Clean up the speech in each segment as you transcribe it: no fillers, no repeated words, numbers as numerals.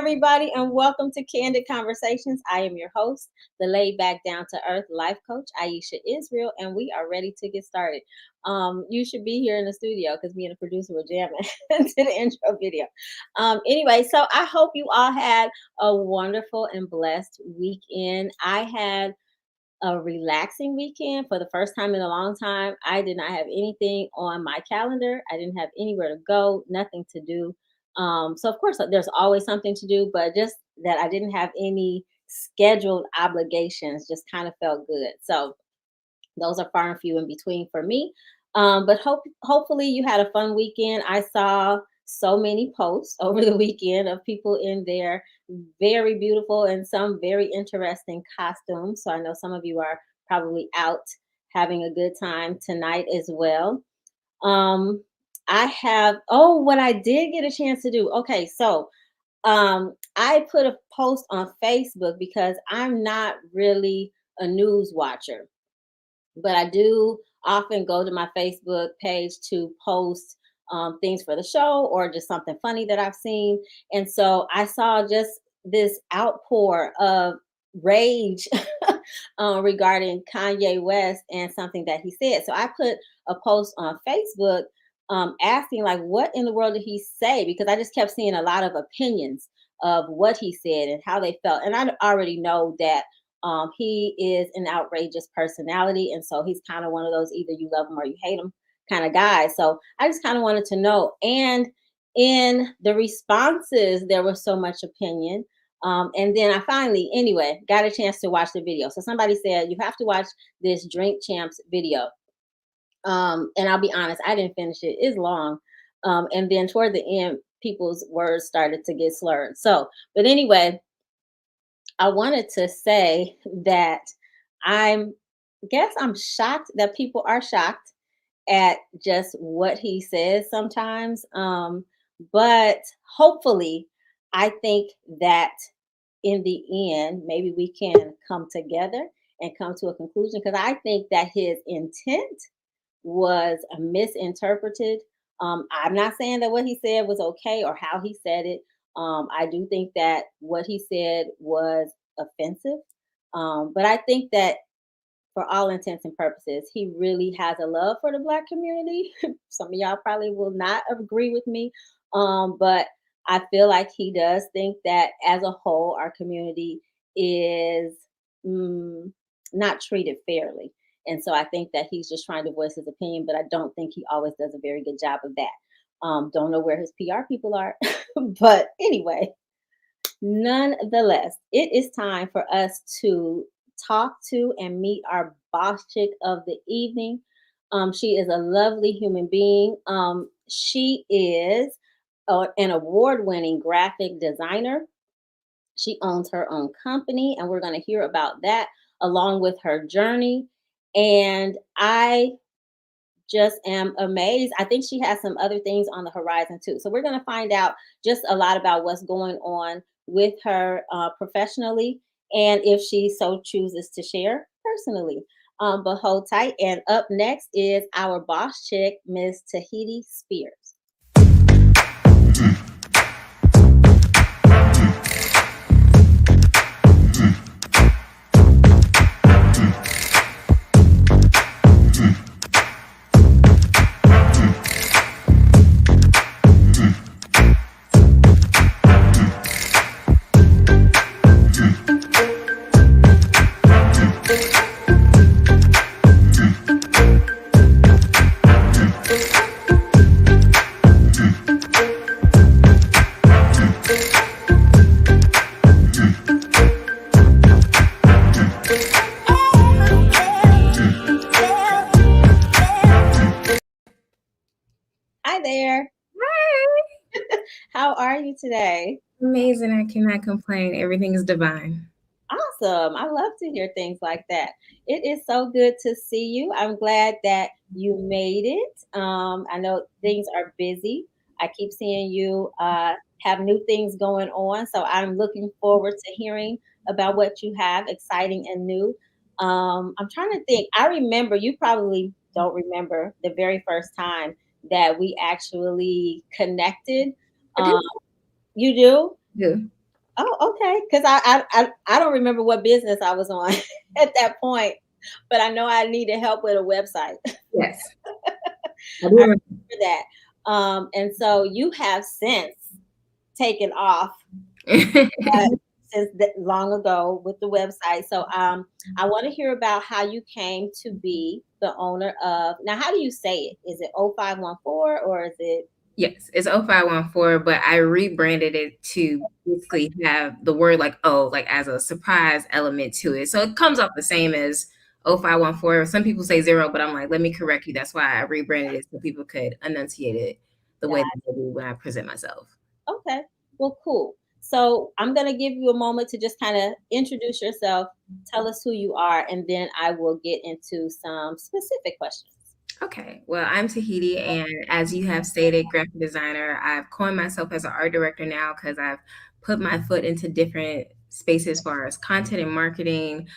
everybody, and welcome to Candid Conversations. I am your host, the laid back, down to earth life coach, Aisha isReal, and we are ready to get started. You should be here in the studio because me and the producer were jamming to the intro video. Anyway, so I hope you all had a wonderful and blessed weekend. I had a relaxing weekend for the first time in a long time. I did not have anything on my calendar. I didn't have anywhere to go, nothing to do. So of course there's always something to do, but just that I didn't have any scheduled obligations just kind of felt good. So those are far and few in between for me. But hopefully you had a fun weekend. I saw so many posts over the weekend of people in their very beautiful and some very interesting costumes. So I know some of you are probably out having a good time tonight as well. Um, I have, what I did get a chance to do. Okay, so I put a post on Facebook because I'm not really a news watcher, but I do often go to my Facebook page to post things for the show or just something funny that I've seen. And so I saw just this outpour of rage regarding KanyeWest and something that he said. So I put a post on Facebook asking, like, what in the world did he say? Because I just kept seeing a lot of opinions of what he said and how they felt. And I already know that he is an outrageous personality. And so he's kind of one of those either you love him or you hate him kind of guys. So I just kind of wanted to know. And in the responses, there was so much opinion. And then I finally, anyway, got a chance to watch the video. So somebody said, you have to watch this Drink Champs video. And I'll be honest, I didn't finish it. It's long. And then toward the end, people's words started to get slurred. So, but anyway, I wanted to say that I'm I'm shocked that people are shocked at just what he says sometimes. But hopefully, I think that in the end, maybe we can come together and come to a conclusion because I think that his intent was misinterpreted. I'm not saying that what he said was okay or how he said it. I do think that what he said was offensive. But I think that for all intents and purposes, he really has a love for the Black community. Some of y'all probably will not agree with me. But I feel like he does think that as a whole, our community is not treated fairly. And so I think that he's just trying to voice his opinion, but I don't think he always does a very good job of that. Don't know where his PR people are. But anyway, nonetheless, it is time for us to talk to and meet our boss chick of the evening. She is a lovely human being. She is an award winning graphic designer. She owns her own company, and we're going to hear about that along with her journey. And I just am amazed. I think she has some other things on the horizon too. So we're going to find out just a lot about what's going on with her professionally and if she so chooses to share personally. But hold tight. And up next is our boss chick, Miss Tahiti Spears. Hi there. Hi. How are you today? Amazing. I cannot complain. Everything is divine. Awesome. I love to hear things like that. It is so good to see you. I'm glad that you made it. I know things are busy. I keep seeing you have new things going on. So I'm looking forward to hearing about what you have exciting and new. I'm trying to think. I remember, you probably don't remember the very first time that we actually connected. I Um, you do? do. Oh, okay. Because I don't remember what business I was on at that point, but I know I needed help with a website. Yes. I I do. remember that. And so you have since taken off uh, since long ago with the website. So I want to hear about how you came to be the owner of. Now, how do you say it? Is it 0514 or is it? Yes, it's 0514, but I rebranded it to basically have the word like "oh" like as a surprise element to it. So it comes off the same as 0514. Some people say zero, but I'm like, let me correct you. That's why I rebranded it so people could enunciate it the way that they do when I present myself. Okay. Well, cool. So I'm going to give you a moment to just kind of introduce yourself, tell us who you are, and then I will get into some specific questions. Okay, well, I'm Tahiti, and as you have stated, graphic designer. I've coined myself as an art director now because I've put my foot into different spaces as far as content and marketing,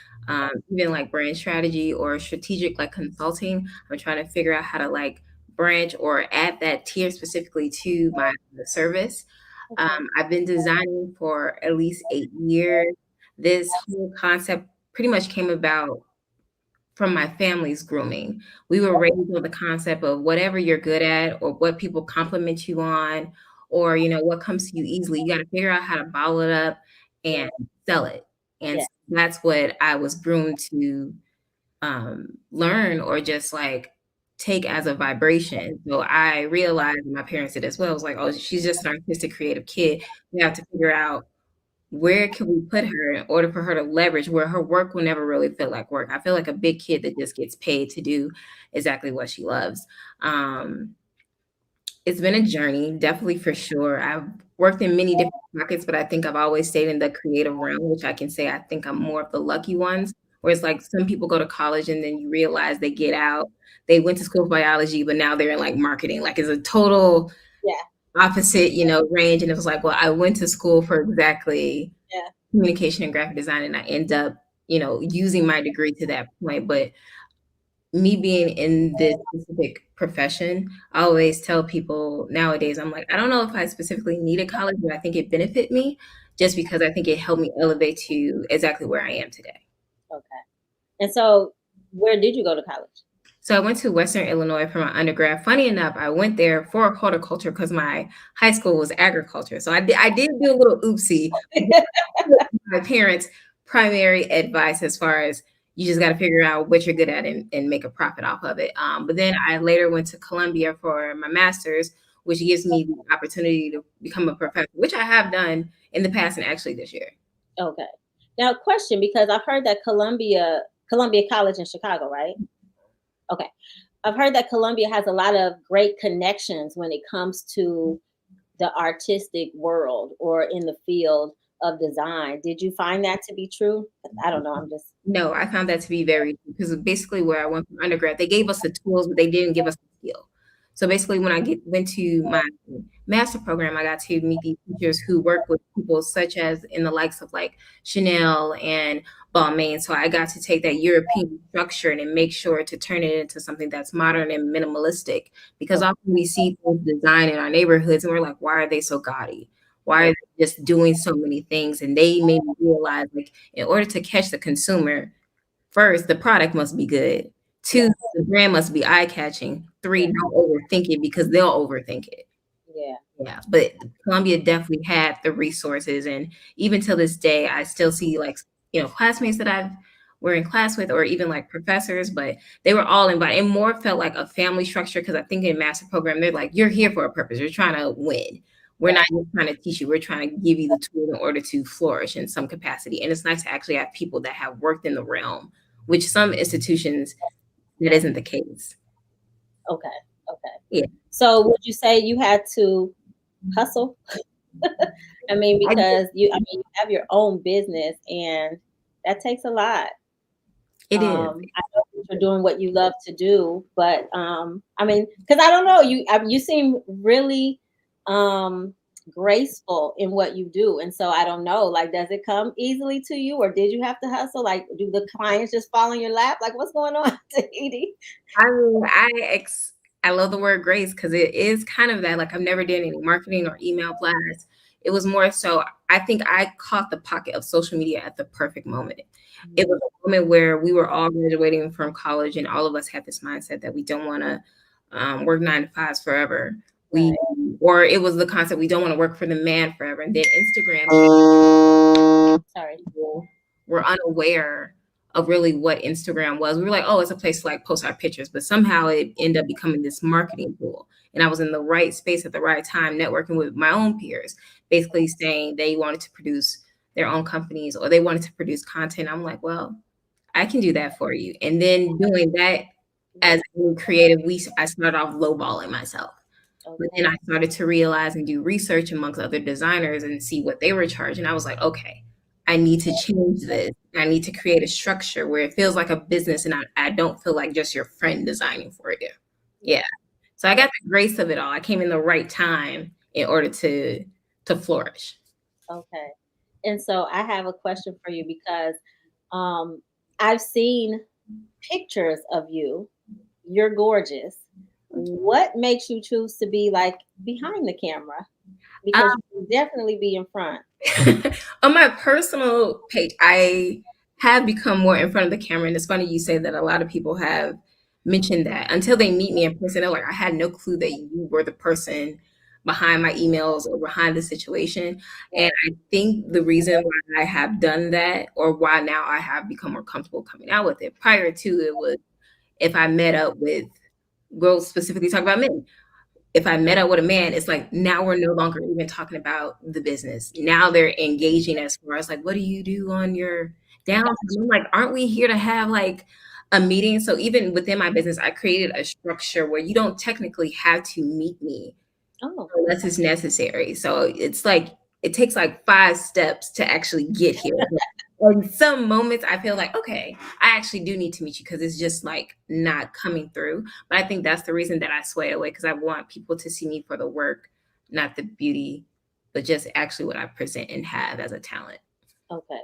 even like brand strategy or strategic like consulting. I'm trying to figure out how to like branch or add that tier specifically to my service. Okay. I've been designing for at least 8 years. This whole concept pretty much came about from my family's grooming. We were raised on the concept of whatever you're good at or what people compliment you on or, what comes to you easily, you gotta figure out how to bottle it up Yeah. and sell it. And Yeah. that's what I was groomed to, learn or just, like, take as a vibration. So I realized, and my parents did as well, it was like, "Oh, she's just an artistic, creative kid. We have to figure out where can we put her in order for her to leverage where her work will never really feel like work." I feel like a big kid that just gets paid to do exactly what she loves. Um, it's been a journey, definitely for sure. I've worked in many different pockets, but I think I've always stayed in the creative realm, which I can say I think I'm more of the lucky ones. Where it's like some people go to college and then you realize they get out, they went to school for biology, but now they're in like marketing. Like it's a total Yeah. opposite, range. And it was like, well, I went to school for exactly Yeah. communication and graphic design, and I end up, using my degree to that point. But me being in this specific profession, I always tell people nowadays, I'm like, I don't know if I specifically needed college, but I think it benefited me just because I think it helped me elevate to exactly where I am today. Okay. And so, where did you go to college? So I went to Western Illinois for my undergrad. Funny enough, I went there for horticulture because my high school was agriculture. So I did do a little oopsie. My parents' primary advice as far as you just got to figure out what you're good at and make a profit off of it. But then I later went to Columbia for my master's, which gives me the opportunity to become a professor, which I have done in the past and actually this year. Okay. Now, question, because I've heard that Columbia College in Chicago, right? Okay. I've heard that Columbia has a lot of great connections when it comes to the artistic world or in the field of design. Did you find that to be true? I don't know. I'm just No, I found that to be very because basically where I went from undergrad, they gave us the tools, but they didn't give us the skill. So basically, when went to my master program, I got to meet these teachers who work with people such as in the likes of like Chanel and Balmain. So I got to take that European structure and make sure to turn it into something that's modern and minimalistic. Because okay. often we see things designed in our neighborhoods and we're like, why are they so gaudy? Why Yeah, are they just doing so many things? And they made me realize like in order to catch the consumer, first, the product must be good. yeah, Two, the brand must be eye-catching. Three, yeah, don't overthink it because they'll overthink it. yeah. Yeah, but Columbia definitely had the resources, and even till this day, I still see like classmates that I've were in class with, or even like professors, but they were all invited. It more felt like a family structure because I think in master program they're like, you're here for a purpose. You're trying to win. We're Right. not just trying to teach you. We're trying to give you the tools in order to flourish in some capacity. And it's nice to actually have people that have worked in the realm, which some institutions that isn't the case. Okay. Okay. Yeah, So would you say you had to hustle? I mean, I because you have your own business and that takes a lot. it is. I know that you're doing what you love to do, but I mean, because I don't know, you seem really um, graceful in what you do, and so I don't know, like, does it come easily to you, or did you have to hustle? Like, do the clients just fall in your lap? Like, what's going on, Tahiti? I mean, I love the word grace because it is kind of that. Like I've never done any marketing or email blasts. It was more so, I think I caught the pocket of social media at the perfect moment. It was a moment where we were all graduating from college and all of us had this mindset that we don't want to work 9 to 5s forever. Or it was the concept, we don't want to work for the man forever. And then Instagram, were unaware of really what Instagram was. We were like, oh, it's a place to like post our pictures, but somehow it ended up becoming this marketing tool. And I was in the right space at the right time, networking with my own peers, basically saying they wanted to produce their own companies or they wanted to produce content. I'm like, well, I can do that for you. And then doing that as a creative, I started off lowballing myself. But then I started to realize and do research amongst other designers and see what they were charging. I was like, okay, I need to change this. I need to create a structure where it feels like a business and I don't feel like just your friend designing for you. Yeah. So I got the grace of it all. I came in the right time in order to flourish. Okay. And so I have a question for you because I've seen pictures of you. You're gorgeous. What makes you choose to be like behind the camera? Because you can definitely be in front. On my personal page, I have become more in front of the camera. And it's funny you say that. A lot of people have mentioned that until they meet me in person. They're like, I had no clue that you were the person behind my emails or behind the situation. And I think the reason why I have done that, or why now I have become more comfortable coming out with it, prior to it was if I met up with girls, specifically talk about men. If I met up with a man, it's like now we're no longer even talking about the business. Now they're engaging as far as like, what do you do on your downtime? I'm like, aren't we here to have like a meeting? So even within my business, I created a structure where you don't technically have to meet me unless it's necessary. So it's like, it takes like 5 steps to actually get here. In some moments, I feel like, okay, I actually do need to meet you because it's just like not coming through. But I think that's the reason that I sway away, because I want people to see me for the work, not the beauty, but just actually what I present and have as a talent. Okay.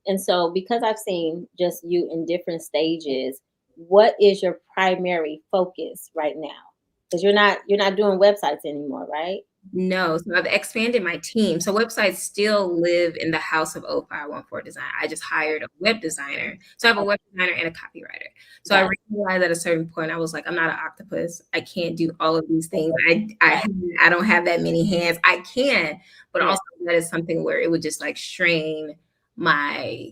And so because I've seen just you in different stages, what is your primary focus right now? Because you're not doing websites anymore, right? No, so I've expanded my team. So websites still live in the house of 0514 Design. I just hired a web designer. So I have a web designer and a copywriter. So I realized at a certain point, I was like, I'm not an octopus. I can't do all of these things. I don't have that many hands. I can, but also that is something where it would just like strain my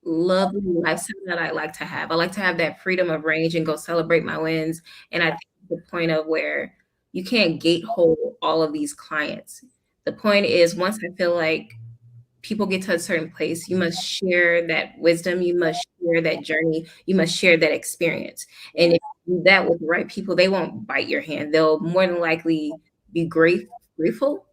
lovely lifestyle that I like to have. I like to have that freedom of range and go celebrate my wins. And I think the point of where you can't gatehold all of these clients. The point is, once I feel like people get to a certain place, you must share that wisdom, you must share that journey, you must share that experience. And if you do that with the right people, they won't bite your hand. They'll more than likely be grateful,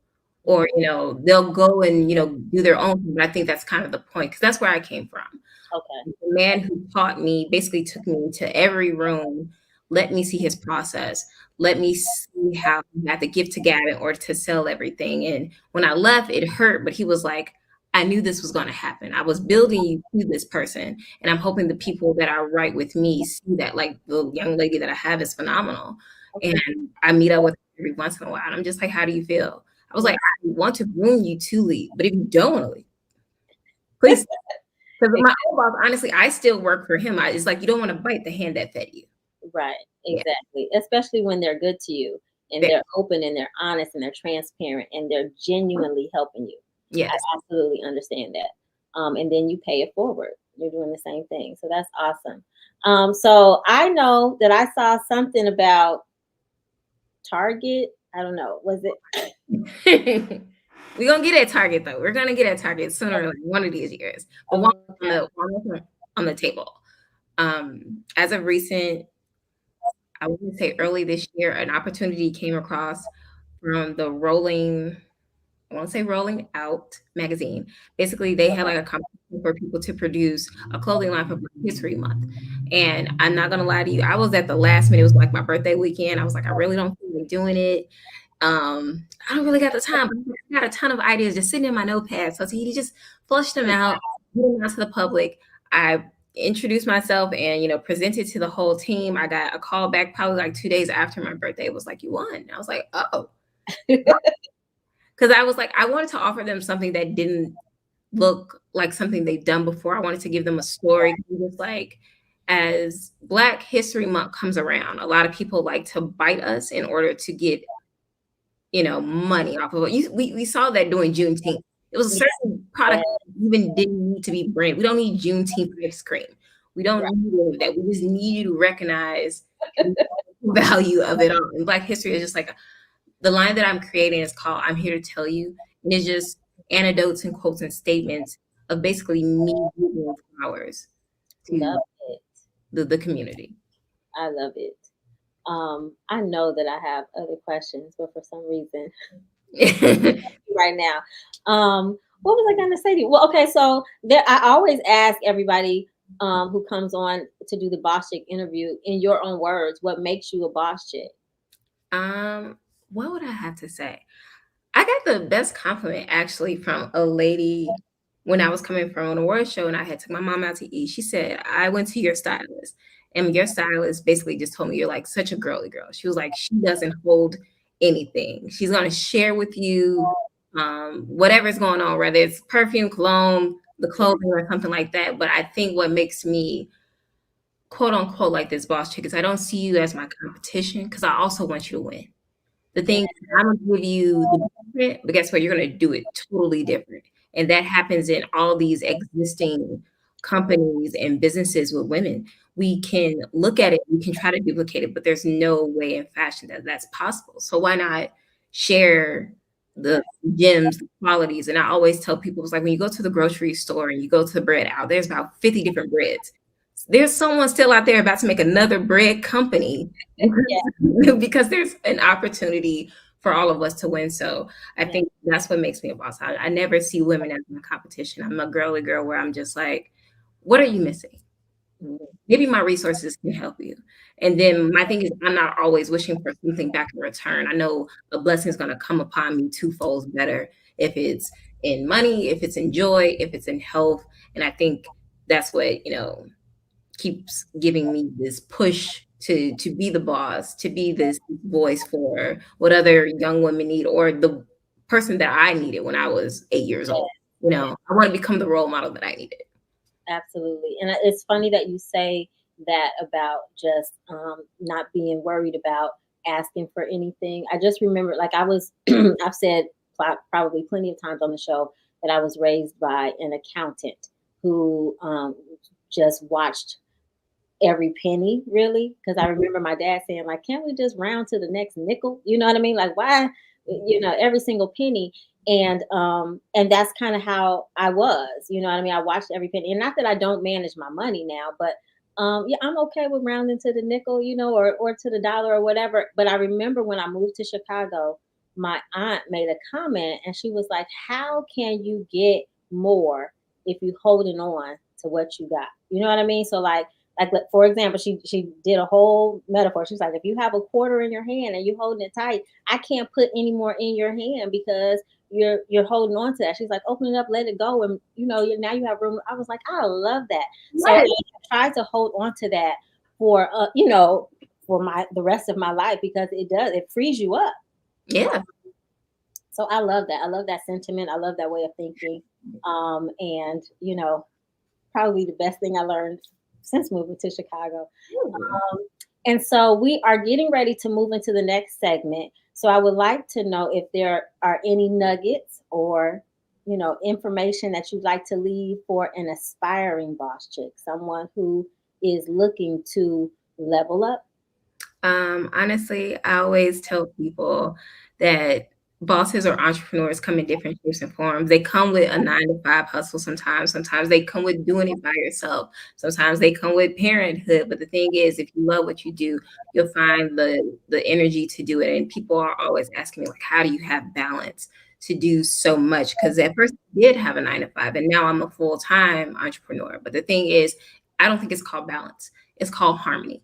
or they'll go and do their own thing. But I think that's kind of the point, because that's where I came from. Okay. The man who taught me basically took me into every room, let me see his process, let me see how he had to give to gab in order to sell everything. And when I left, it hurt, but he was like, I knew this was going to happen. I was building you to this person, and I'm hoping the people that are right with me see that. Like the young lady that I have is phenomenal, and I meet up with her every once in a while. And I'm just like, how do you feel? I was like, I want to groom you to leave, but if you don't want to leave, please. Because my old boss, honestly, I still work for him. It's like, you don't want to bite the hand that fed you. Right. Exactly. Yeah. Especially when they're good to you and they're open and they're honest and they're transparent and they're genuinely helping you. Yes. I absolutely understand that. And then you pay it forward. You're doing the same thing. So that's awesome. So I know that I saw something about Target. I don't know. Was it? We're going to get at Target, though. We're going to get at Target sooner or later, one of these years. But one on the table. As of recent, I would say early this year, an opportunity came across from the Rolling Out magazine. Basically, they had like a competition for people to produce a clothing line for Black History Month. And I'm not going to lie to you, I was at the last minute. It was like my birthday weekend. I was like, I really don't feel like doing it. I don't really got the time, but I got a ton of ideas just sitting in my notepad. So he just flushed them out, put them out to the public. I introduced myself and presented to the whole team. I got a call back probably like 2 days after my birthday. It was like, you won. And I was like, oh. because I was like, I wanted to offer them something that didn't look like something they've done before. I wanted to give them a story. It was like, as Black History Month comes around, a lot of people like to bite us in order to get, money off of it. We saw that during Juneteenth. It was a certain product that even didn't need to be branded. We don't need Juneteenth ice cream. We don't need all of that. We just need you to recognize the value of it all. And Black history is just like, the line that I'm creating is called "I'm Here to Tell You," and it's just anecdotes and quotes and statements of basically me giving flowers to the community. I love it. I know that I have other questions, but for some reason, right now, what was I going to say to you? Well, okay, so I always ask everybody who comes on to do the boss chick interview, in your own words, what makes you a boss chick? What would I have to say? I got the best compliment actually from a lady when I was coming from an award show and I had took my mom out to eat. She said, I went to your stylist, and your stylist basically just told me you're like such a girly girl. She was like, she doesn't hold anything. She's going to share with you whatever's going on, whether it's perfume, cologne, the clothing, or something like that. But I think what makes me quote unquote like this boss chick is I don't see you as my competition, because I also want you to win. The thing is, I'm gonna give you the blueprint, but guess what? You're gonna do it totally different. And that happens in all these existing companies and businesses with women. We can look at it, we can try to duplicate it, but there's no way in fashion that that's possible. So why not share the gems, the qualities? And I always tell people, it's like when you go to the grocery store and you go to the bread aisle, there's about 50 different breads. There's someone still out there about to make another bread company because there's an opportunity for all of us to win. So I think that's what makes me a boss. I never see women as my competition. I'm a girly girl where I'm just like, what are you missing? Maybe my resources can help you. And then my thing is, I'm not always wishing for something back in return. I know a blessing is going to come upon me twofold better if it's in money, if it's in joy, if it's in health. And I think that's what, keeps giving me this push to be the boss, to be this voice for what other young women need, or the person that I needed when I was 8 years old. I want to become the role model that I needed. Absolutely. And it's funny that you say that about just not being worried about asking for anything. I just remember, like I've said probably plenty of times on the show that I was raised by an accountant who just watched every penny, really, because I remember my dad saying, like, can't we just round to the next nickel? You know what I mean? Like, why, every single penny. And that's kind of how I was, you know what I mean? I watched every penny. And not that I don't manage my money now, but yeah, I'm okay with rounding to the nickel, or to the dollar or whatever. But I remember when I moved to Chicago, my aunt made a comment and she was like, how can you get more if you holding on to what you got? You know what I mean? So like for example, she did a whole metaphor. She's like, if you have a quarter in your hand and you holding it tight, I can't put any more in your hand because you're holding on to that. She's like, open it up, let it go, and now you have room. I was like, I love that. So I tried to hold on to that for for the rest of my life, because it frees you up. Yeah. So I love that. I love that sentiment. I love that way of thinking. And probably the best thing I learned since moving to Chicago. And so we are getting ready to move into the next segment. So I would like to know if there are any nuggets or, information that you'd like to leave for an aspiring boss chick, someone who is looking to level up. Honestly, I always tell people that bosses or entrepreneurs come in different shapes and forms. They come with a 9-to-5 hustle sometimes. Sometimes they come with doing it by yourself. Sometimes they come with parenthood. But the thing is, if you love what you do, you'll find the energy to do it. And people are always asking me, like, how do you have balance to do so much? Because at first I did have a 9-to-5, and now I'm a full-time entrepreneur. But the thing is, I don't think it's called balance. It's called harmony.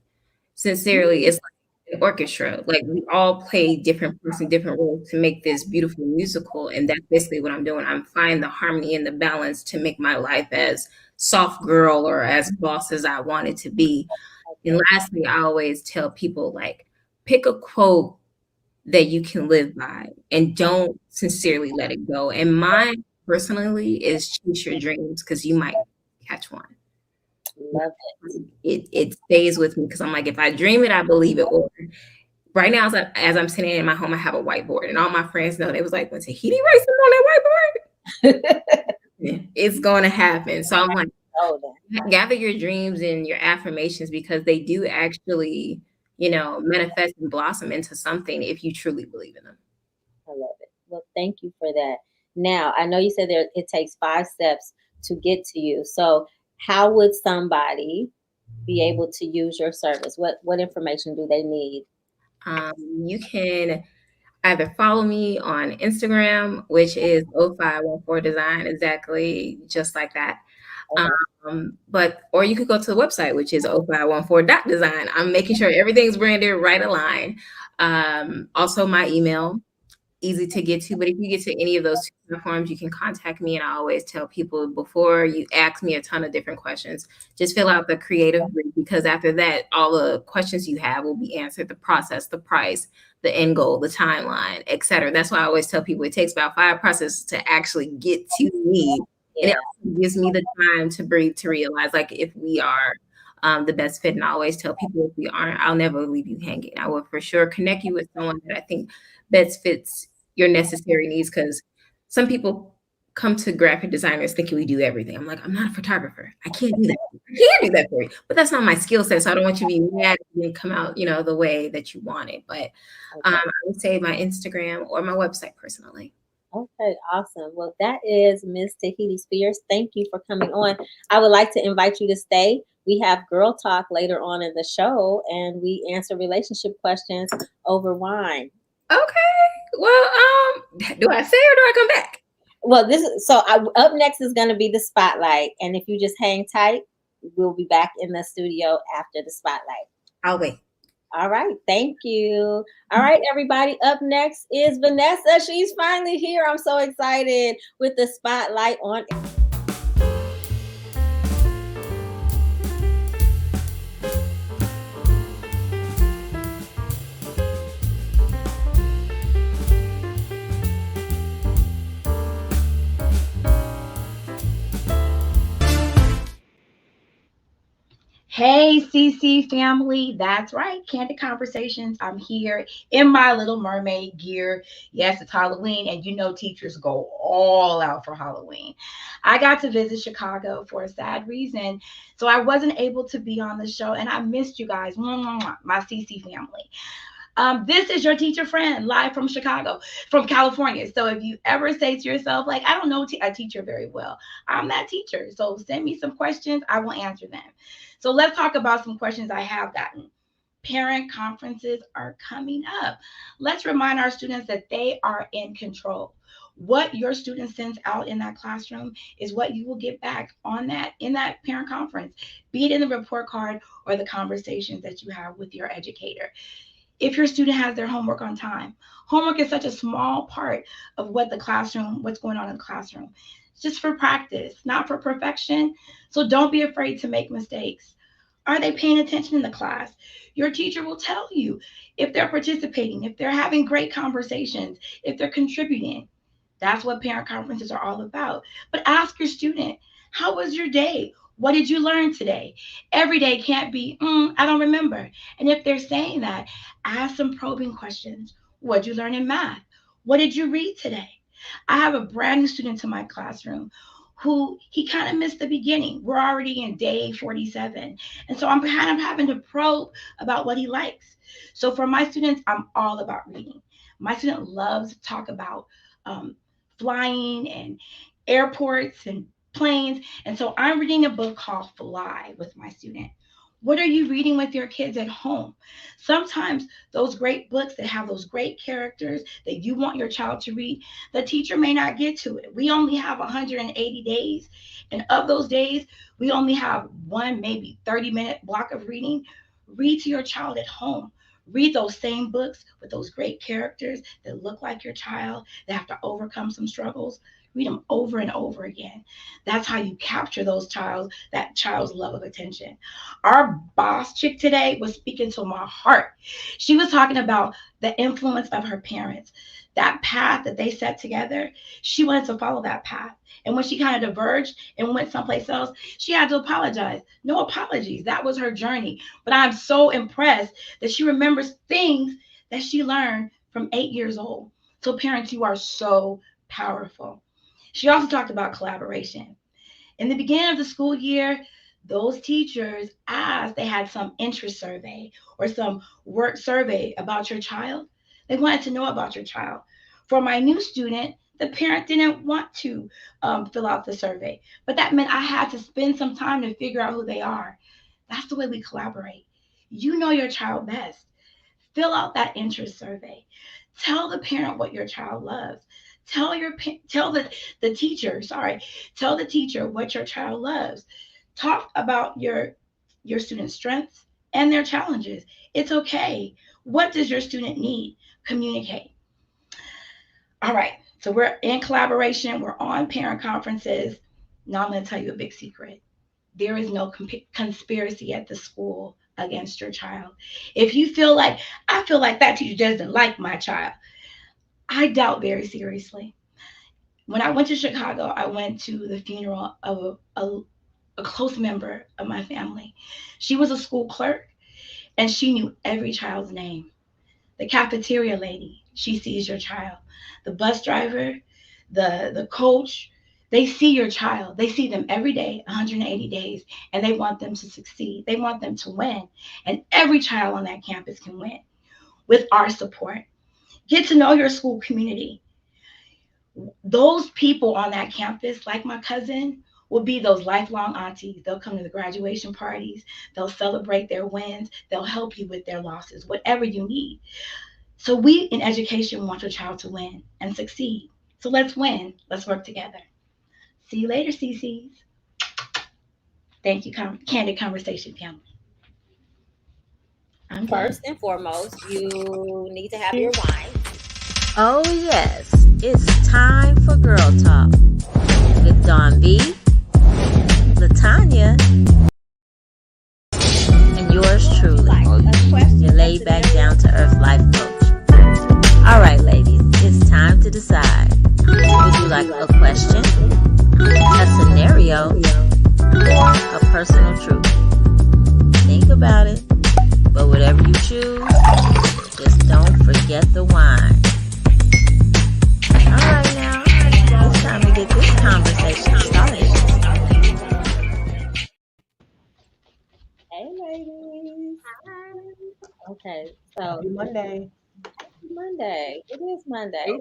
Sincerely, it's like an orchestra. Like, we all play different parts and different roles to make this beautiful musical, and that's basically what I'm doing. I'm finding the harmony and the balance to make my life as soft girl or as boss as I want it to be. And lastly, I always tell people, like, pick a quote that you can live by, and don't sincerely let it go. And mine personally is chase your dreams, because you might catch one. Love it. It stays with me, because I'm like, if I dream it, I believe it. Or right now, as I'm sitting in my home, I have a whiteboard, and all my friends know. They was like, when Tahiti writes on that whiteboard, it's going to happen. So I'm like, gather your dreams and your affirmations, because they do actually, manifest and blossom into something if you truly believe in them. I love it. Well, thank you for that. Now, I know you said it takes 5 steps to get to you. So, how would somebody be able to use your service? What information do they need? You can either follow me on Instagram, which is 0514 Design, exactly just like that. Or you could go to the website, which is 0514.design. I'm making sure everything's branded right aligned. Also, my email, easy to get to. But if you get to any of those two platforms, you can contact me. And I always tell people, before you ask me a ton of different questions, just fill out the creative brief, because after that, all the questions you have will be answered: the process, the price, the end goal, the timeline, etc. That's why I always tell people it takes about 5 processes to actually get to me. And it also gives me the time to breathe, to realize, like, if we are the best fit. And I always tell people, if we aren't, I'll never leave you hanging. I will for sure connect you with someone that I think best fits your necessary needs, because some people come to graphic designers thinking we do everything. I'm like, I'm not a photographer. I can't do that. I can't do that for you. But that's not my skill set. So I don't want you to be mad if it didn't come out, the way that you want it. But I would say my Instagram or my website personally. Okay, awesome. Well, that is Miss tahitispears. Thank you for coming on. I would like to invite you to stay. We have girl talk later on in the show, and we answer relationship questions over wine. Okay. Well, do I stay or do I come back? Well, up next is going to be the spotlight, and if you just hang tight, we'll be back in the studio after the spotlight. I'll wait. All right, thank you. All right, everybody. Up next is Vanessa. She's finally here. I'm so excited with the spotlight on. Hey, CC family. That's right. Candid Conversations. I'm here in my Little Mermaid gear. Yes, it's Halloween, and teachers go all out for Halloween. I got to visit Chicago for a sad reason, so I wasn't able to be on the show, and I missed you guys, my CC family. This is your teacher friend, live from Chicago, from California. So if you ever say to yourself, like, I don't know a teacher very well, I'm that teacher. So send me some questions, I will answer them. So let's talk about some questions I have gotten. Parent conferences are coming up. Let's remind our students that they are in control. What your student sends out in that classroom is what you will get back in that parent conference, be it in the report card or the conversations that you have with your educator. If your student has their homework on time, homework is such a small part of what's going on in the classroom. It's just for practice, not for perfection. So don't be afraid to make mistakes. Are they paying attention in the class? Your teacher will tell you if they're participating, if they're having great conversations, if they're contributing. That's what parent conferences are all about. But ask your student, how was your day? What did you learn today? Every day can't be, I don't remember. And if they're saying that, ask some probing questions. What did you learn in math? What did you read today? I have a brand new student in my classroom who he kind of missed the beginning. We're already in day 47. And so I'm kind of having to probe about what he likes. So for my students, I'm all about reading. My student loves to talk about flying and airports and planes. And so I'm reading a book called Fly with my student. What are you reading with your kids at home? Sometimes those great books that have those great characters that you want your child to read, the teacher may not get to it. We only have 180 days. And of those days, we only have one, maybe 30-minute block of reading. Read to your child at home. Read those same books with those great characters that look like your child, that have to overcome some struggles. Read them over and over again. That's how you capture that child's love of attention. Our boss chick today was speaking to my heart. She was talking about the influence of her parents. That path that they set together, she wanted to follow that path. And when she kind of diverged and went someplace else, she had to apologize. No apologies. That was her journey. But I'm so impressed that she remembers things that she learned from 8 years old. So, parents, you are so powerful. She also talked about collaboration. In the beginning of the school year, those teachers asked, they had some interest survey or some work survey about your child. They wanted to know about your child. For my new student, the parent didn't want to fill out the survey, but that meant I had to spend some time to figure out who they are. That's the way we collaborate. You know your child best. Fill out that interest survey. Tell the parent what your child loves. Tell the teacher, sorry, tell the teacher what your child loves. Talk about your student's strengths and their challenges. It's okay. What does your student need? Communicate. All right. So we're in collaboration. We're on parent conferences. Now I'm going to tell you a big secret. There is no conspiracy at the school against your child. If you feel like, I feel like that teacher doesn't like my child, I doubt very seriously. When I went to Chicago, I went to the funeral of a close member of my family. She was a school clerk and she knew every child's name. The cafeteria lady, she sees your child. The bus driver, the coach, they see your child. They see them every day, 180 days, and they want them to succeed. They want them to win. And every child on that campus can win with our support. Get to know your school community. Those people on that campus, like my cousin, will be those lifelong aunties. They'll come to the graduation parties. They'll celebrate their wins. They'll help you with their losses, whatever you need. So we in education want your child to win and succeed. So let's win. Let's work together. See you later, CCs. Thank you, Candid Conversation family. First and foremost, you need to have your wine. Oh yes, it's time for Girl Talk with Dawn B, LaTanya, and yours truly, your laid back, down to earth life coach. All right, ladies, it's time to decide. Would you like a question, a scenario, or a personal truth? Think about it, but whatever you choose, just don't forget the wine. All right, now it's time to get this conversation started. Hey, ladies. Hi. Okay, so Happy Monday. Monday. It is Monday.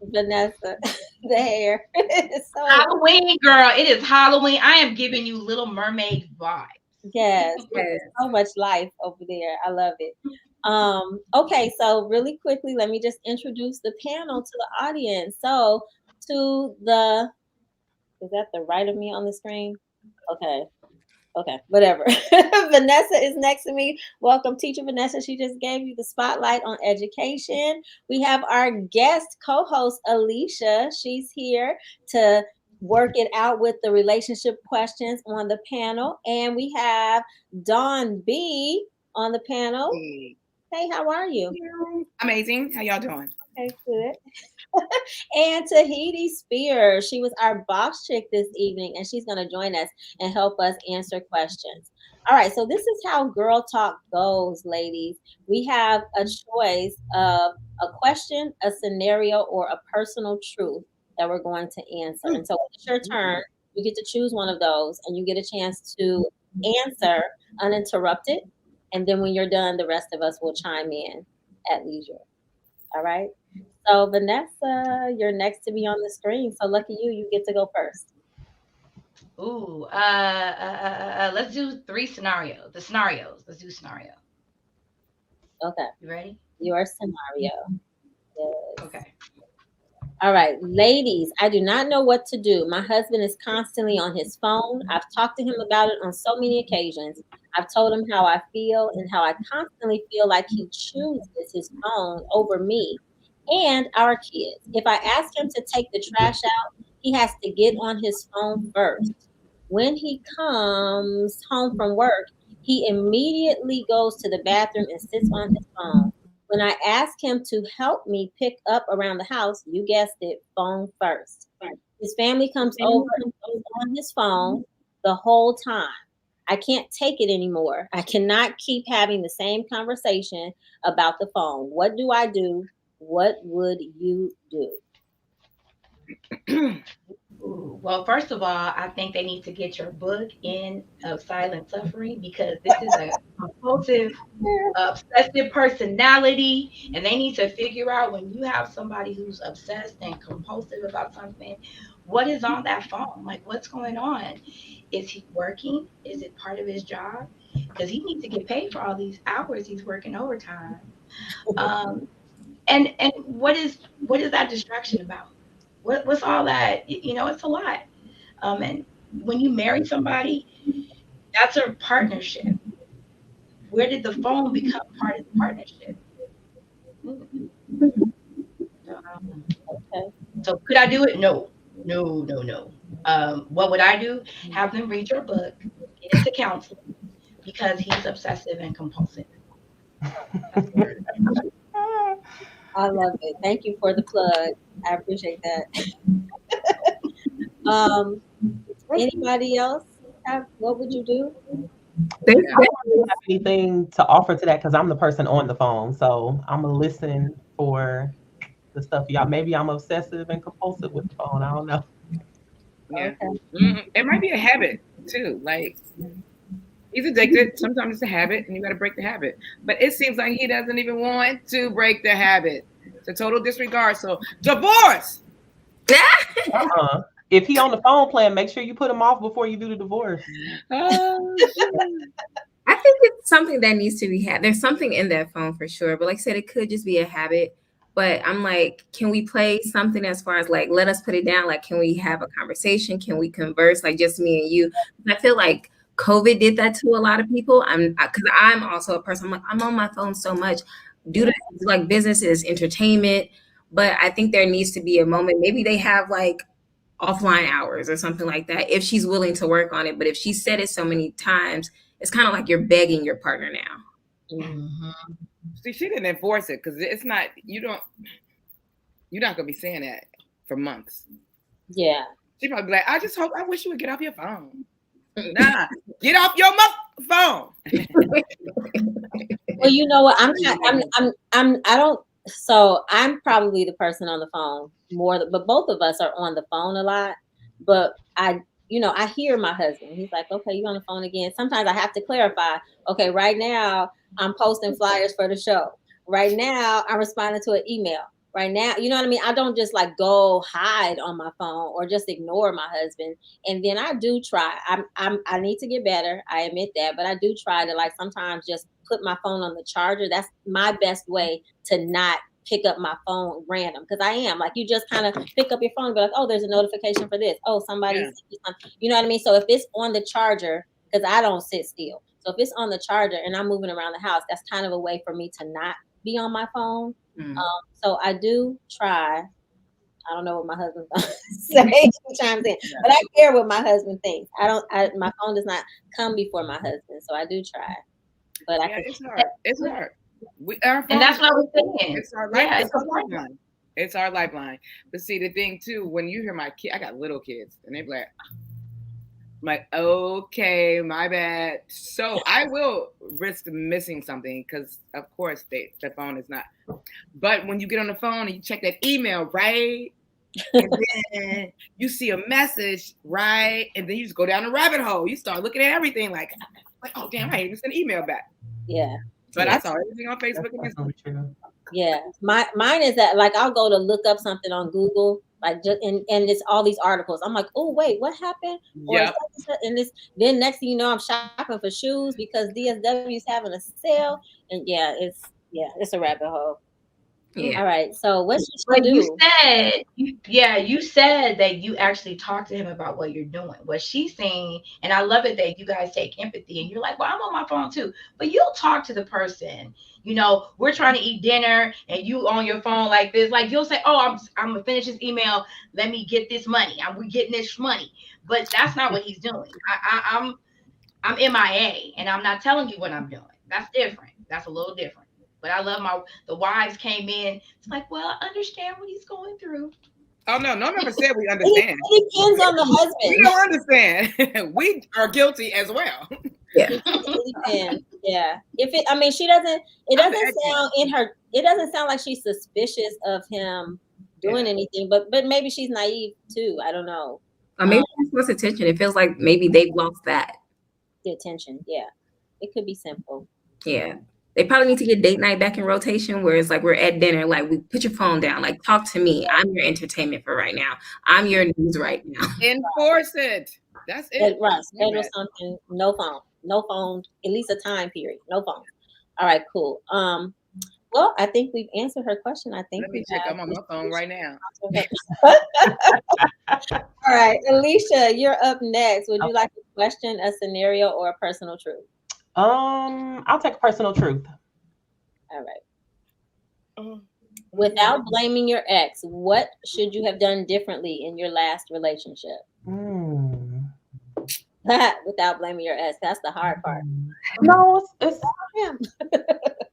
Vanessa, the hair. So, Halloween, girl. It is Halloween. I am giving you Little Mermaid vibes. yes, so much life over there. I love it. Okay, so really quickly, let me just introduce the panel to the audience. So to the, is that the right of me on the screen? Okay, whatever. Vanessa is next to me. Welcome, teacher Vanessa. She just gave you the spotlight on education. We have our guest co-host, Alicia. She's here to work it out with the relationship questions on the panel. And we have Dawn B on the panel. Hey, how are you? Amazing. How y'all doing? Okay, good. And tahitispears. She was our boss chick this evening, and she's going to join us and help us answer questions. All right, so this is how Girl Talk goes, ladies. We have a choice of a question, a scenario, or a personal truth that we're going to answer. And so when it's your turn, you get to choose one of those, and you get a chance to answer uninterrupted. And then when you're done, the rest of us will chime in at leisure. All right. So Vanessa, you're next to be on the screen. So lucky you, you get to go first. Ooh, let's do three scenarios. The scenarios. Let's do scenario. Okay. You ready? Your scenario. Yes. Okay. All right, ladies, I do not know what to do. My husband is constantly on his phone. I've talked to him about it on so many occasions. I've told him how I feel and how I constantly feel like he chooses his phone over me. and our kids. If I ask him to take the trash out, he has to get on his phone first. When he comes home from work, he immediately goes to the bathroom and sits on his phone. When I ask him to help me pick up around the house, you guessed it, phone first. His family comes over and goes on his phone the whole time. I can't take it anymore. I cannot keep having the same conversation about the phone. What do I do? What would you do? Well, first of all, I think they need to get your book in of silent suffering, because this is a compulsive, obsessive personality, and they need to figure out, when you have somebody who's obsessed and compulsive about something, what is on that phone? Like, what's going on? Is he working? Is it part of his job? Because he needs to get paid for all these hours he's working overtime. Um, and what is that distraction about? What's all that? It's a lot. And when you marry somebody, that's a partnership. Where did the phone become part of the partnership? Mm. Okay. So could I do it? No, no, no, no. What would I do? Have them read your book, get into counseling, because he's obsessive and compulsive. I love it. Thank you for the plug. I appreciate that. Um, Anybody else what would you do? They I don't really have anything to offer to that because I'm the person on the phone. So I'm gonna listen for the stuff y'all. Maybe I'm obsessive and compulsive with the phone. I don't know. Yeah. Okay. It might be a habit too. Like, he's addicted. Sometimes it's a habit, and you got to break the habit. But it seems like he doesn't even want to break the habit. It's a total disregard. So divorce. If he on the phone plan, make sure you put him off before you do the divorce. Oh, I think it's something that needs to be had. There's something in that phone for sure. But like I said, it could just be a habit. But I'm like, can we play something as far as like, let us put it down? Like, can we have a conversation? Can we converse? Like just me and you? I feel like COVID did that to a lot of people. Because I'm also a person. I'm like, I'm on my phone so much due to like businesses, entertainment. But I think there needs to be a moment. Maybe they have like offline hours or something like that if she's willing to work on it. But if she said it so many times, it's kind of like you're begging your partner now. Mm-hmm. see, she didn't enforce it because it's not. You're not gonna be saying that for months. Yeah. She probably be like, I wish you would get off your phone. Nah, get off your phone. Well, you know what? So I'm probably the person on the phone more, but both of us are on the phone a lot. But I hear my husband. He's like, okay, you on the phone again. Sometimes I have to clarify. Okay, right now I'm posting flyers for the show. Right now I'm responding to an email. Right now, you know what I mean? I don't just like go hide on my phone or just ignore my husband. And then I do try. I need to get better. I admit that, but I do try to like sometimes just put my phone on the charger. That's my best way to not pick up my phone random, because I am like, you just kind of pick up your phone and be like, oh, there's a notification for this. Oh, somebody's Yeah. something. You know what I mean? So if it's on the charger, because I don't sit still. So if it's on the charger and I'm moving around the house, that's kind of a way for me to not be on my phone. So I do try. I don't know what my husband's gonna say. He chimes in, but I care what my husband thinks. My phone does not come before my husband, so I do try. But Yeah, it's hard. It's hard. And that's what I was saying. It's our life. Yeah, It's our lifeline. It's our lifeline. But see, the thing too, when you hear my kid, I got little kids, and they be like, I'm like, okay, my bad. So I will risk missing something because, of course, the phone is not. But when you get on the phone and you check that email, right? And then you see a message, right? And then you just go down a rabbit hole. You start looking at everything like oh, damn, I even sent an email back. Yeah. But I saw everything on Facebook. True. Yeah. Mine is that like I'll go to look up something on Google, like just and it's all these articles. I'm like, oh wait, what happened? Yeah. And then next thing you know, I'm shopping for shoes because DSW is having a sale. And it's a rabbit hole. Yeah. All right. So what should she But do? you said that you actually talked to him about what you're doing. What she's saying, and I love it that you guys take empathy and you're like, well, I'm on my phone too. But you'll talk to the person. We're trying to eat dinner and you on your phone like this. Like you'll say, oh, I'm gonna finish this email. Let me get this money. We getting this money. But that's not what he's doing. I'm MIA and I'm not telling you what I'm doing. That's different. That's a little different. But I love the wives came in. It's like, well, I understand what he's going through. Oh no, no one ever said we understand. It depends on the husband. We don't understand. We are guilty as well. Yeah. It depends. Yeah. She doesn't. It doesn't sound like she's suspicious of him doing anything. But maybe she's naive too. I don't know. Maybe she wants attention. It feels like maybe they've lost that. The attention. Yeah. It could be simple. Yeah. They probably need to get date night back in rotation where it's like we're at dinner, like we put your phone down, like talk to me. I'm your entertainment for right now. I'm your news right now. Enforce it. That's it. Right. Schedule something. No phone. No phone. At least a time period. No phone. All right, cool. Well, I think we've answered her question. I think Let me check. I'm on my phone right now. All right, Alicia, you're up next. Would you like a question, a scenario, or a personal truth? I'll take a personal truth. All right. Without blaming your ex, what should you have done differently in your last relationship? Without blaming your ex, that's the hard part. No, it's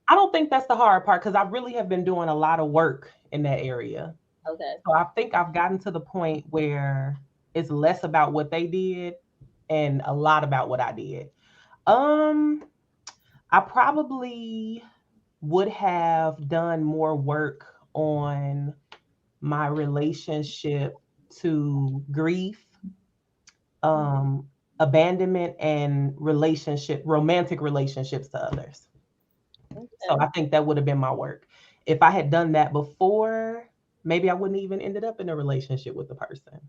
I don't think that's the hard part because I really have been doing a lot of work in that area. Okay. So I think I've gotten to the point where it's less about what they did and a lot about what I did. I probably would have done more work on my relationship to grief, abandonment, and romantic relationships to others. Okay. So I think that would have been my work. If I had done that before, maybe I wouldn't even ended up in a relationship with the person.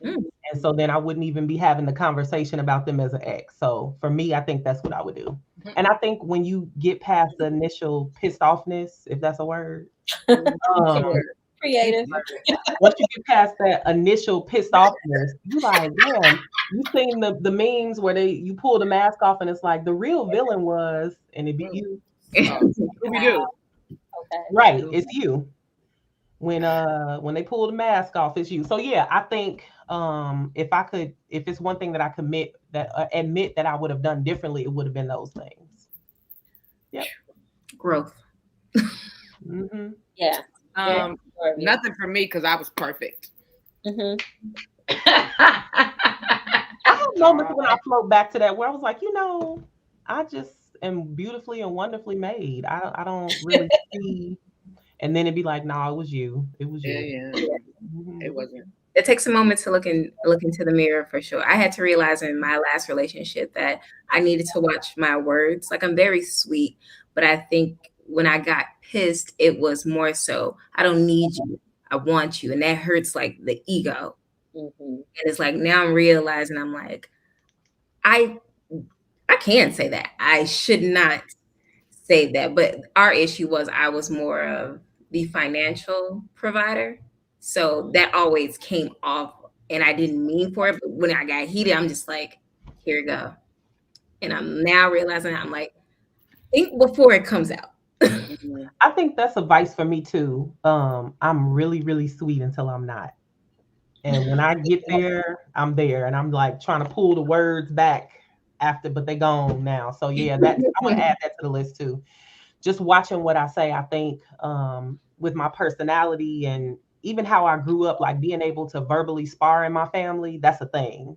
And so then I wouldn't even be having the conversation about them as an ex. So for me, I think that's what I would do. And I think when you get past the initial pissed offness, if that's a word, creative. Once you get past that initial pissed offness, you like, damn, you seen the memes where you pull the mask off and it's like the real villain was, and it be you. We do. Okay. Right, it's you. When they pull the mask off, it's you. So yeah, I think if it's one thing that I admit that I would have done differently, it would have been those things. Yep. Growth. Mm-hmm. Yeah. Nothing for me because I was perfect. Mm-hmm. I have moments when I float back to that where I was like, I just am beautifully and wonderfully made. I don't really see. And then it'd be like, no, it was you. It was you. Yeah. Mm-hmm. It wasn't. It takes a moment to look into the mirror for sure. I had to realize in my last relationship that I needed to watch my words. Like I'm very sweet, but I think when I got pissed, it was more so, I don't need you. I want you. And that hurts like the ego. Mm-hmm. And it's like, now I'm realizing I'm like, I can say that. I should not say that. But our issue was I was more of the financial provider. So that always came off and I didn't mean for it. But when I got heated, I'm just like, here we go. And I'm now realizing I'm like, think before it comes out. I think that's advice for me too. I'm really, really sweet until I'm not. And when I get there, I'm there. And I'm like trying to pull the words back after, but they gone now. So yeah, I'm gonna add that to the list too. Just watching what I say, I think with my personality and even how I grew up, like being able to verbally spar in my family, that's a thing.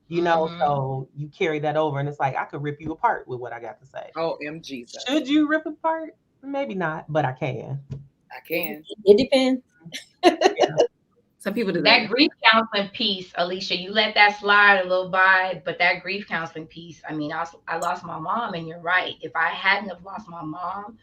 So you carry that over and it's like, I could rip you apart with what I got to say. Oh, MG. Should you rip apart? Maybe not, but I can. It depends. Yeah. Some people do that grief counseling piece, Alicia, you let that slide a little by, but that grief counseling piece, I mean, I lost my mom, and you're right. If I hadn't have lost my mom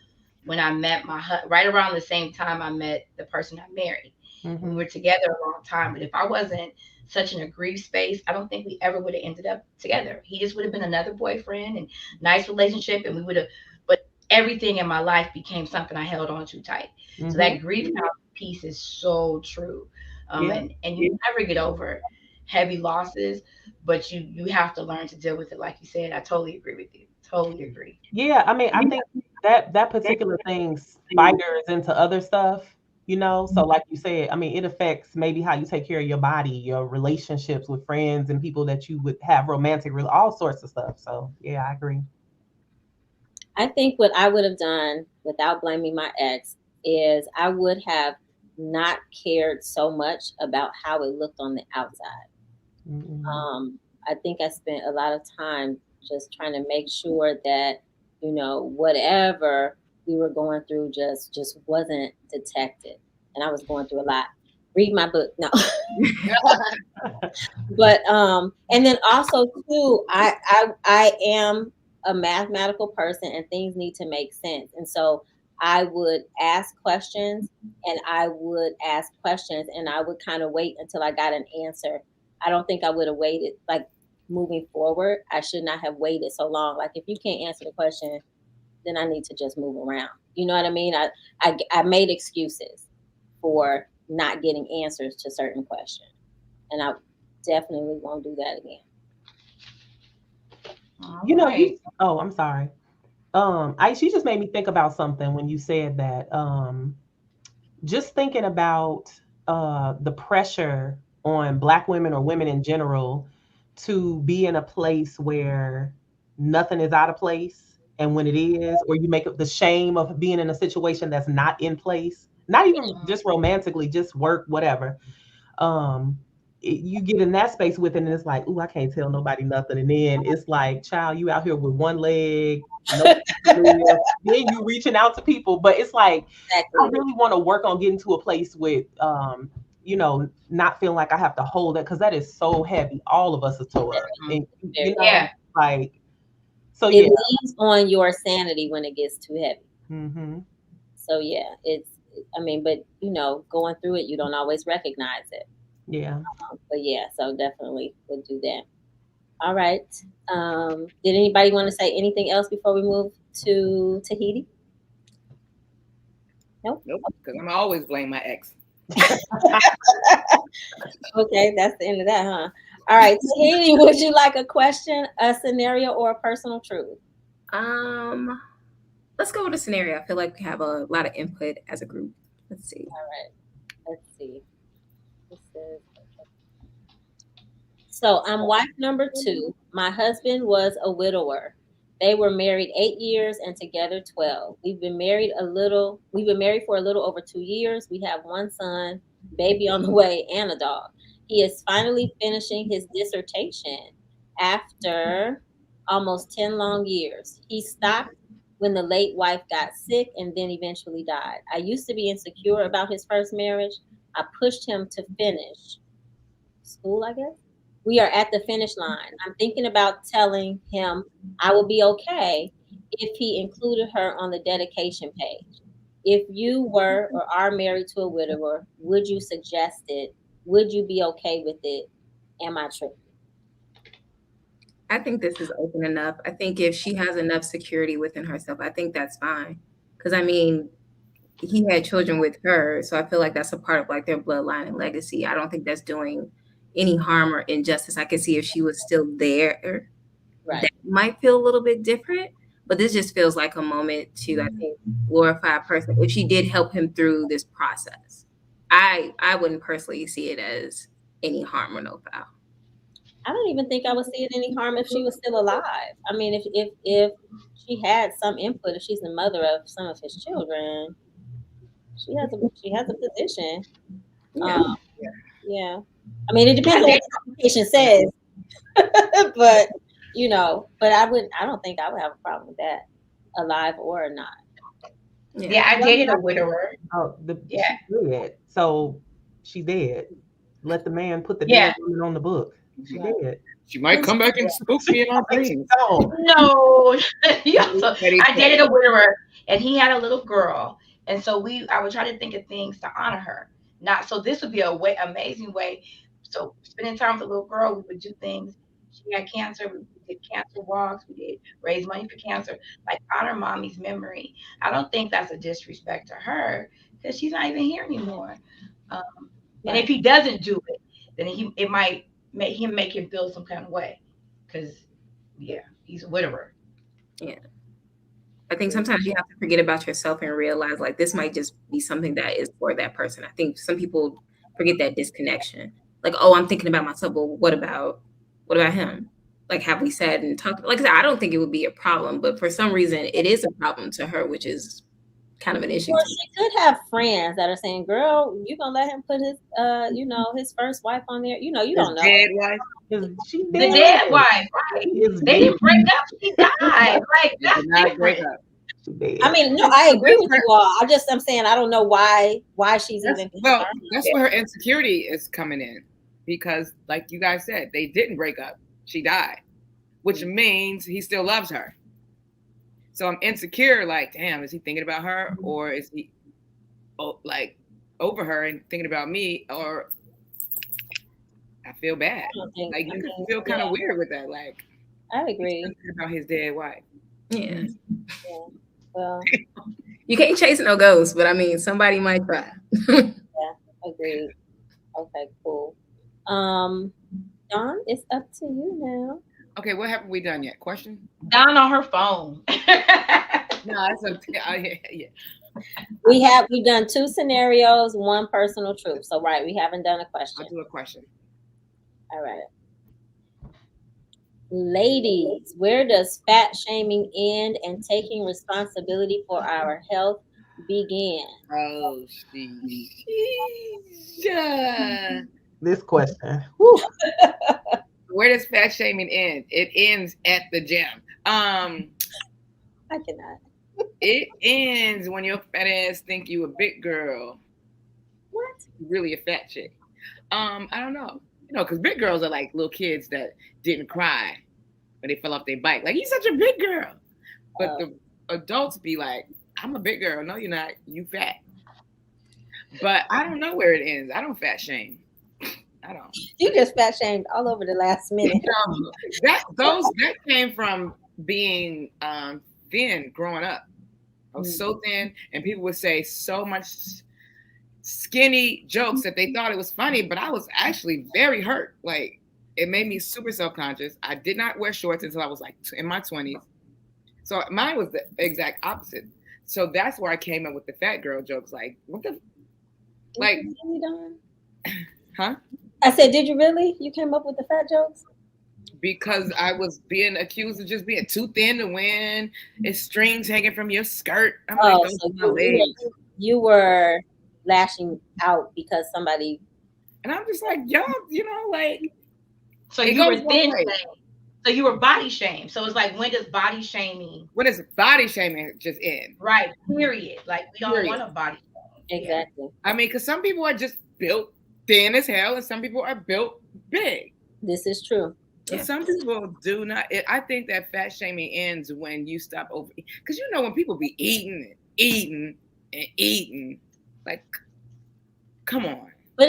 when I met my husband, right around the same time I met the person I married, we were together a long time. But if I wasn't such in a grief space, I don't think we ever would have ended up together. He just would have been another boyfriend and nice relationship, and we would have. But everything in my life became something I held on too tight. So that grief piece is so true. And you never get over heavy losses, but you have to learn to deal with it. Like you said, I totally agree with you. Totally agree. Yeah, I mean, I think that particular thing spiders into other stuff, So like you said, I mean, it affects maybe how you take care of your body, your relationships with friends and people that you would have romantic, all sorts of stuff. So yeah, I agree. I think what I would have done without blaming my ex is I would have not cared so much about how it looked on the outside. I think I spent a lot of time just trying to make sure that, whatever we were going through just wasn't detected. And I was going through a lot. Read my book. No. But and then also too, I am a mathematical person and things need to make sense. And so I would ask questions and I would kind of wait until I got an answer. I don't think I would have waited, like moving forward. I should not have waited so long. Like if you can't answer the question, then I need to just move around. You know what I mean? I made excuses for not getting answers to certain questions. And I definitely won't do that again. I'm sorry. She just made me think about something when you said that. Just thinking about the pressure on Black women or women in general to be in a place where nothing is out of place, and when it is, or you make up the shame of being in a situation that's not in place, not even just romantically, just work, whatever. You get in that space with it, and it's like, ooh, I can't tell nobody nothing. And then it's like, child, you out here with one leg, then you reaching out to people. But it's like, exactly. I really want to work on getting to a place with, not feeling like I have to hold it, because that is so heavy. All of us are so up. And, like, so it leans on your sanity when it gets too heavy. So yeah, but going through it, you don't always recognize it. Yeah. But yeah, so definitely would do that. All right. Did anybody want to say anything else before we move to Tahiti? Nope, because I'm always blame my ex. Okay, that's the end of that, huh? All right, Tahiti, would you like a question, a scenario, or a personal truth? Let's go with a scenario. I feel like we have a lot of input as a group. Let's see. All right, let's see. So I'm wife number 2. My husband was a widower. They were married 8 years and together 12. We've been married for a little over 2 years. We have one son, baby on the way, and a dog. He is finally finishing his dissertation after almost 10 long years. He stopped when the late wife got sick and then eventually died. I used to be insecure about his first marriage. I pushed him to finish school, I guess. We are at the finish line. I'm thinking about telling him I will be okay if he included her on the dedication page. If you were or are married to a widower, would you suggest it? Would you be okay with it? Am I tripping? I think this is open enough. I think if she has enough security within herself, I think that's fine. Because I mean, he had children with her, so I feel like that's a part of like their bloodline and legacy. I don't think that's doing any harm or injustice. I could see if she was still there, right, that might feel a little bit different. But this just feels like a moment to, I think, glorify a person. If she did help him through this process, I wouldn't personally see it as any harm or no foul. I don't even think I would see it any harm if she was still alive. I mean, if she had some input, if she's the mother of some of his children, she has a position. Yeah. I mean, it depends on what the application says, but I don't think I would have a problem with that, alive or not. Yeah, I dated a widower. She did. So she did. Let the man put the dead woman on the book. She did. She might come back and spook me in our dreams. No. So I dated a widower, and he had a little girl, and so I would try to think of things to honor her. So this would be amazing way. So spending time with the little girl, we would do things. She had cancer. We would did cancer walks. We did raise money for cancer. Like, honor mommy's memory. I don't think that's a disrespect to her because she's not even here anymore. And if he doesn't do it, then it might make him feel some kind of way because, yeah, he's a widower. Yeah. I think sometimes you have to forget about yourself and realize like this might just be something that is for that person. I think some people forget that disconnection. Like, oh, I'm thinking about myself. Well, what about him? Like, have we said and talked? Like I said, I don't think it would be a problem, but for some reason it is a problem to her, which is kind of an issue. Well, she could have friends that are saying, girl, you gonna let him put his his first wife on there? You don't know. Dead wife. The dead wife, right? They didn't break up, she died. Like, that's different. I mean, no, I agree with you all. I'm saying I don't know why she's even concerned. Well, that's where her insecurity is coming in. Because like you guys said, they didn't break up. She died. Which means he still loves her. So I'm insecure, like, damn, is he thinking about her? Or is he like over her and thinking about me? Or I feel bad. Like you can feel kind of weird with that. Like, I agree. Thinking about his dead wife. Yeah. Well, you can't chase no ghosts, but I mean, somebody might try. Yeah, agreed. Okay, cool. Dawn, it's up to you now. Okay, what haven't we done yet? Question? Dawn on her phone. No, it's okay. Yeah. We've done 2 scenarios, 1 personal truth. So right, we haven't done a question. I'll do a question. All right. Ladies, where does fat shaming end and taking responsibility for our health begin? Oh, This question. Where does fat shaming end? It ends at the gym. I cannot. It ends when your fat ass think you a big girl. What? Really a fat chick. I don't know. Because big girls are like little kids that didn't cry when they fell off their bike. Like, you're such a big girl. But the adults be like, I'm a big girl. No, you're not. You fat. But I don't know where it ends. I don't fat shame. I don't. You just fat shamed all over the last minute. That came from being thin growing up. I was so thin, and people would say so much skinny jokes that they thought it was funny, but I was actually very hurt. Like, it made me super self-conscious. I did not wear shorts until I was like in my 20s. So mine was the exact opposite. So that's where I came up with the fat girl jokes. Like, what the? Like, huh? I said, did you really? You came up with the fat jokes? Because I was being accused of just being too thin to win. It's strings hanging from your skirt. I'm like, so you were lashing out because somebody. And I'm just like, y'all, like. So you were thin. So you were body shamed. So it's like, when does body shaming? When does body shaming just end? Right. Period. Like, we don't want a body shaming. Exactly. I mean, because some people are just built thin as hell, and some people are built big. This is true. Yeah. Some people do not. I think that fat shaming ends when you stop over. Because when people be eating, like, come on. But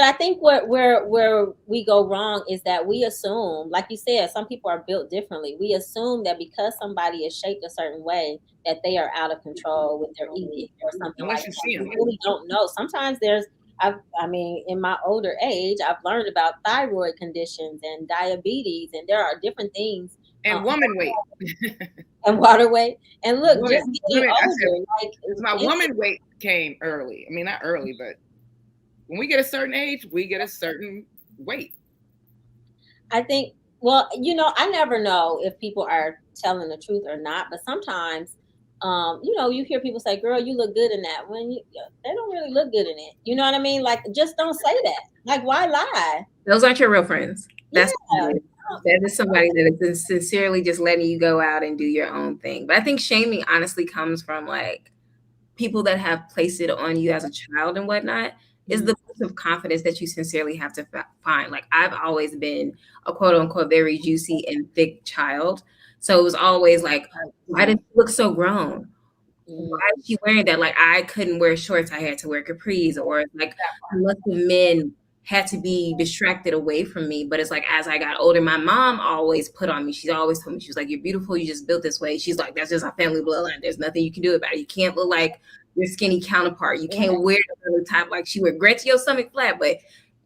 I think where we go wrong is that we assume, like you said, some people are built differently. We assume that because somebody is shaped a certain way, that they are out of control with their eating or something. Unless like you that. see them. We really don't know. Sometimes in my older age, I've learned about thyroid conditions and diabetes, and there are different things. And woman weight. And water weight. And look, just getting older. My woman weight came early. I mean, not early, but when we get a certain age, we get a certain weight. I think, well, I never know if people are telling the truth or not, but sometimes, you hear people say, girl, you look good in that. When they don't really look good in it. You know what I mean? Like, just don't say that. Like, why lie? Those aren't your real friends. That's Yeah. That is somebody that is sincerely just letting you go out and do your own thing. But I think shaming honestly comes from like people that have placed it on you as a child and whatnot. Is the place of confidence that you sincerely have to find. Like, I've always been a quote unquote very juicy and thick child. So it was always like, why did you look so grown? Why is she wearing that? Like, I couldn't wear shorts. I had to wear capris, or like lots of men had to be distracted away from me. But it's like, as I got older, my mom always put on me. She always told me, she was like, you're beautiful. You just built this way. She's like, that's just our family bloodline. There's nothing you can do about it. You can't look like your skinny counterpart. You can't wear the type like she would grit your stomach flat, but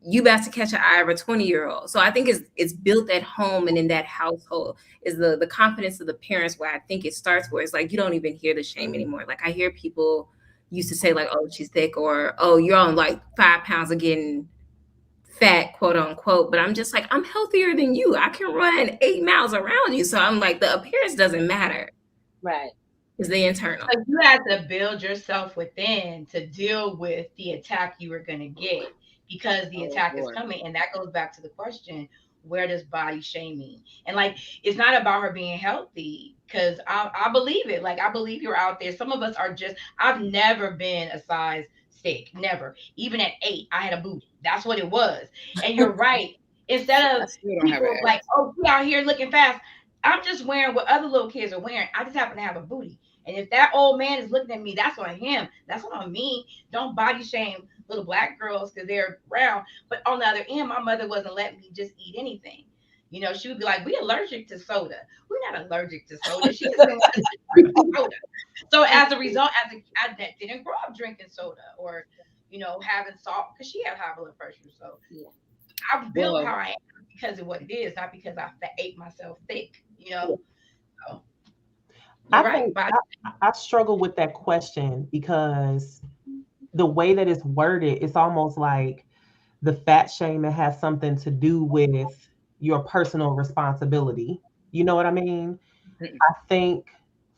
you about to catch an eye of a 20-year-old. So I think it's built at home and in that household is the confidence of the parents, where I think it starts, where it's like, you don't even hear the shame anymore. Like I hear people used to say like, oh, she's thick, or, oh, you're on like 5 pounds of getting fat, quote unquote. But I'm just like, I'm healthier than you. I can run 8 miles around you. So I'm like, the appearance doesn't matter. Right. It's the internal. So you have to build yourself within to deal with the attack you were going to get, because the attack is coming. And that goes back to the question, where does body shaming? And like, it's not about her being healthy, because I believe it. Like, I believe you're out there. Some of us are just, I've never been a size 6, never. Even at 8, I had a booty. That's what it was. And you're right. Instead of people like, oh, we out here looking fast, I'm just wearing what other little kids are wearing. I just happen to have a booty. And if that old man is looking at me, that's on him. That's not on me. Don't body shame little Black girls because they're brown. But on the other end, my mother wasn't letting me just eat anything. You know, she would be like, we allergic to soda. We're not allergic to soda. She just didn't want to drink soda. So as a result, I didn't grow up drinking soda or, you know, having salt, because she had high blood pressure. So I've built how I am because of what it is, not because I ate myself thick, you know. So, I struggle with that question, because the way that it's worded, it's almost like the fat shaming has something to do with your personal responsibility. You know what I mean? I think